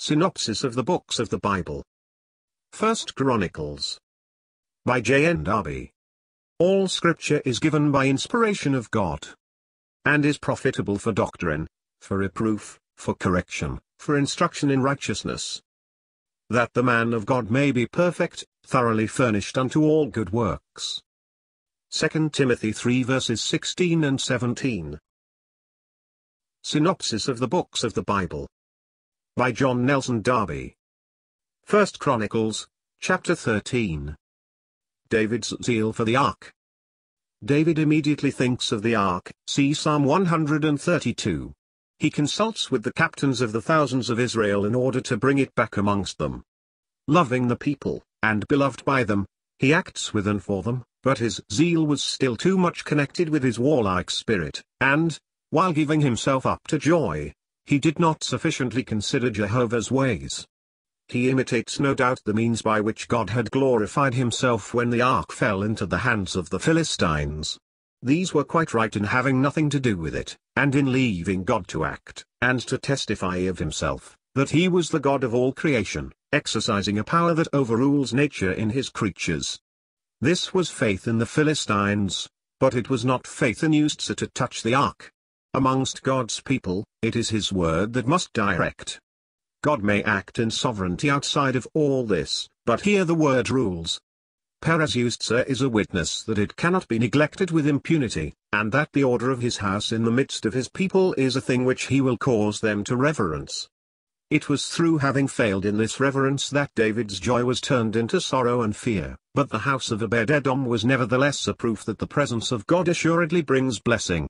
Synopsis of the books of the Bible. 1 Chronicles. By JND Darby. All scripture is given by inspiration of God, and is profitable for doctrine, for reproof, for correction, for instruction in righteousness, that the man of God may be perfect, thoroughly furnished unto all good works. 2 Timothy 3 verses 16 and 17. Synopsis of the books of the Bible. By John Nelson Darby. 1 Chronicles, chapter 13. David's zeal for the ark. David immediately thinks of the ark, see Psalm 132. He consults with the captains of the thousands of Israel in order to bring it back amongst them. Loving the people, and beloved by them, he acts with and for them, but his zeal was still too much connected with his warlike spirit, and, while giving himself up to joy, he did not sufficiently consider Jehovah's ways. He imitates no doubt the means by which God had glorified himself when the ark fell into the hands of the Philistines. These were quite right in having nothing to do with it, and in leaving God to act, and to testify of himself, that he was the God of all creation, exercising a power that overrules nature in his creatures. This was faith in the Philistines, but it was not faith in used to touch the ark. Amongst God's people, it is his word that must direct. God may act in sovereignty outside of all this, but here the word rules. Perez Used is a witness that it cannot be neglected with impunity, and that the order of his house in the midst of his people is a thing which he will cause them to reverence. It was through having failed in this reverence that David's joy was turned into sorrow and fear, but the house of Obed-Edom was nevertheless a proof that the presence of God assuredly brings blessing.